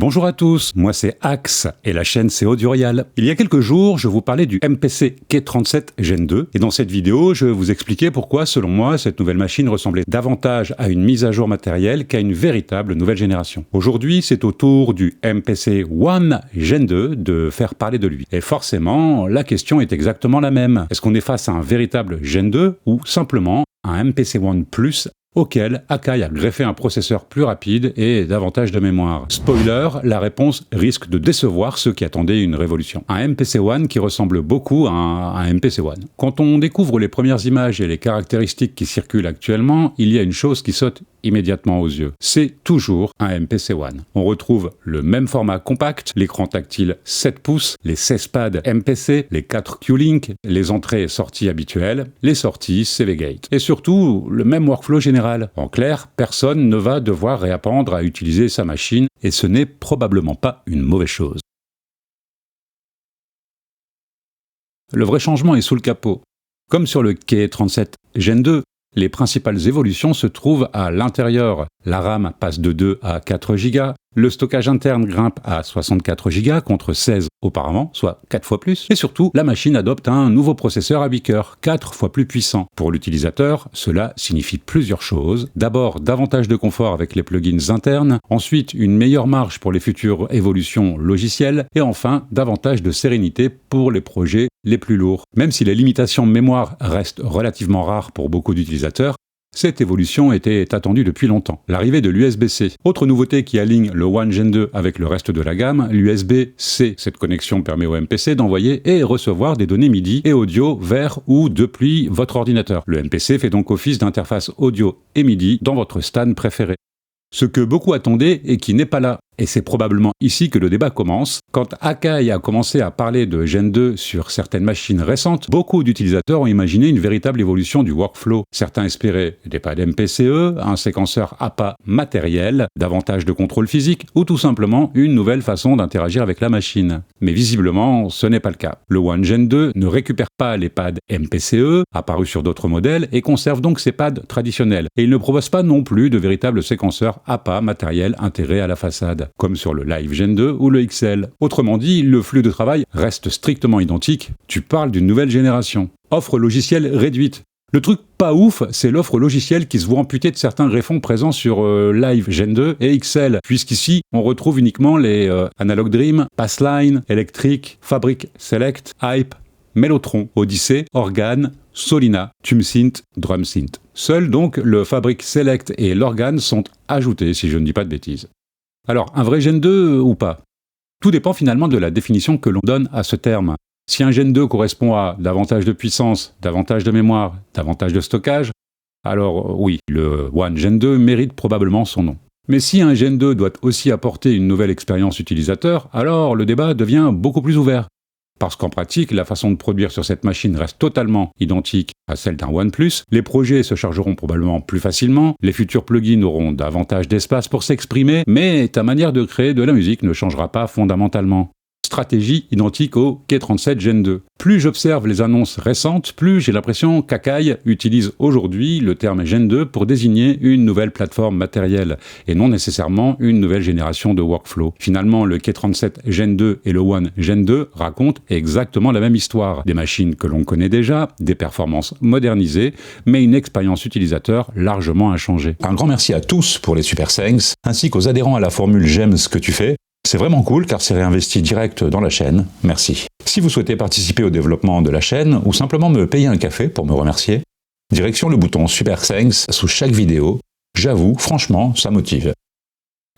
Bonjour à tous, moi c'est Axe et la chaîne c'est Audiorial. Il y a quelques jours, je vous parlais du MPC K37 Gen 2 et dans cette vidéo, je vous expliquais pourquoi, selon moi, cette nouvelle machine ressemblait davantage à une mise à jour matérielle qu'à une véritable nouvelle génération. Aujourd'hui, c'est au tour du MPC One Gen 2 de faire parler de lui. Et forcément, la question est exactement la même. Est-ce qu'on est face à un véritable Gen 2 ou simplement un MPC One Plus auquel Akai a greffé un processeur plus rapide et davantage de mémoire? Spoiler, la réponse risque de décevoir ceux qui attendaient une révolution. Un MPC One qui ressemble beaucoup à un MPC One. Quand on découvre les premières images et les caractéristiques qui circulent actuellement, il y a une chose qui saute immédiatement aux yeux. C'est toujours un MPC One. On retrouve le même format compact, l'écran tactile 7 pouces, les 16 pads MPC, les 4 Q-Link, les entrées et sorties habituelles, les sorties CV-Gate. Et surtout, le même workflow général. En clair, personne ne va devoir réapprendre à utiliser sa machine et ce n'est probablement pas une mauvaise chose. Le vrai changement est sous le capot. Comme sur le K37 Gen 2, les principales évolutions se trouvent à l'intérieur. La RAM passe de 2 à 4 Go, le stockage interne grimpe à 64 Go contre 16 auparavant, soit 4 fois plus. Et surtout, la machine adopte un nouveau processeur à 8 cœurs, 4 fois plus puissant. Pour l'utilisateur, cela signifie plusieurs choses. D'abord, davantage de confort avec les plugins internes, ensuite une meilleure marge pour les futures évolutions logicielles, et enfin, davantage de sérénité pour les projets les plus lourds. Même si les limitations mémoire restent relativement rares pour beaucoup d'utilisateurs, cette évolution était attendue depuis longtemps. L'arrivée de l'USB-C. Autre nouveauté qui aligne le One Gen 2 avec le reste de la gamme, l'USB-C. Cette connexion permet au MPC d'envoyer et recevoir des données MIDI et audio vers ou depuis votre ordinateur. Le MPC fait donc office d'interface audio et MIDI dans votre stan préféré. Ce que beaucoup attendaient et qui n'est pas là. Et c'est probablement ici que le débat commence. Quand Akai a commencé à parler de Gen 2 sur certaines machines récentes, beaucoup d'utilisateurs ont imaginé une véritable évolution du workflow. Certains espéraient des pads MPCE, un séquenceur APA matériel, davantage de contrôle physique, ou tout simplement une nouvelle façon d'interagir avec la machine. Mais visiblement, ce n'est pas le cas. Le One Gen 2 ne récupère pas les pads MPCE, apparus sur d'autres modèles, et conserve donc ses pads traditionnels. Et il ne propose pas non plus de véritable séquenceur APA matériel intégré à la façade, comme sur le Live Gen 2 ou le XL. Autrement dit, le flux de travail reste strictement identique. Tu parles d'une nouvelle génération. Offre logicielle réduite. Le truc pas ouf, c'est l'offre logicielle qui se voit amputée de certains greffons présents sur Live Gen 2 et XL, puisqu'ici, on retrouve uniquement les Analog Dream, Passline, Electric, Fabric Select, Hype, Mellotron, Odyssey, Organe, Solina, TuneSynth, DrumSynth. Seuls donc le Fabric Select et l'Organe sont ajoutés, si je ne dis pas de bêtises. Alors, un vrai Gen 2 ou pas? Tout dépend finalement de la définition que l'on donne à ce terme. Si un Gen 2 correspond à davantage de puissance, davantage de mémoire, davantage de stockage, alors oui, le One Gen 2 mérite probablement son nom. Mais si un Gen 2 doit aussi apporter une nouvelle expérience utilisateur, alors le débat devient beaucoup plus ouvert. Parce qu'en pratique, la façon de produire sur cette machine reste totalement identique à celle d'un OnePlus, les projets se chargeront probablement plus facilement, les futurs plugins auront davantage d'espace pour s'exprimer, mais ta manière de créer de la musique ne changera pas fondamentalement. Stratégie identique au K37 Gen 2. Plus j'observe les annonces récentes, plus j'ai l'impression qu'Akai utilise aujourd'hui le terme Gen 2 pour désigner une nouvelle plateforme matérielle, et non nécessairement une nouvelle génération de workflow. Finalement, le K37 Gen 2 et le One Gen 2 racontent exactement la même histoire. Des machines que l'on connaît déjà, des performances modernisées, mais une expérience utilisateur largement inchangée. Un grand merci à tous pour les super thanks, ainsi qu'aux adhérents à la formule J'aime ce que tu fais. C'est vraiment cool car c'est réinvesti direct dans la chaîne, merci. Si vous souhaitez participer au développement de la chaîne ou simplement me payer un café pour me remercier, direction le bouton Super Thanks sous chaque vidéo. J'avoue, franchement, ça motive.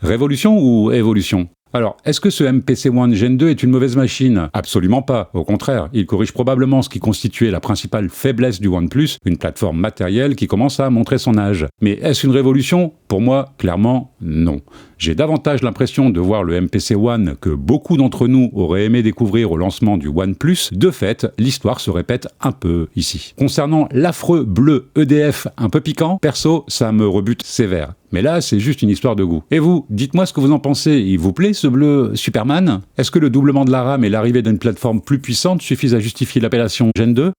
Révolution ou évolution? Alors, est-ce que ce MPC One Gen 2 est une mauvaise machine? Absolument pas. Au contraire, il corrige probablement ce qui constituait la principale faiblesse du OnePlus, une plateforme matérielle qui commence à montrer son âge. Mais est-ce une révolution? Pour moi, clairement, non. J'ai davantage l'impression de voir le MPC One que beaucoup d'entre nous auraient aimé découvrir au lancement du OnePlus. De fait, l'histoire se répète un peu ici. Concernant l'affreux bleu EDF un peu piquant, perso, ça me rebute sévère. Mais là, c'est juste une histoire de goût. Et vous, dites-moi ce que vous en pensez. Il vous plaît ce bleu Superman? Est-ce que le doublement de la RAM et l'arrivée d'une plateforme plus puissante suffisent à justifier l'appellation Gen 2?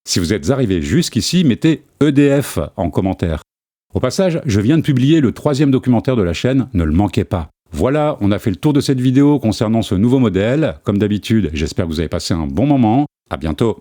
Si vous êtes arrivé jusqu'ici, mettez EDF en commentaire. Au passage, je viens de publier le 3e documentaire de la chaîne, ne le manquez pas. Voilà, on a fait le tour de cette vidéo concernant ce nouveau modèle. Comme d'habitude, j'espère que vous avez passé un bon moment. À bientôt.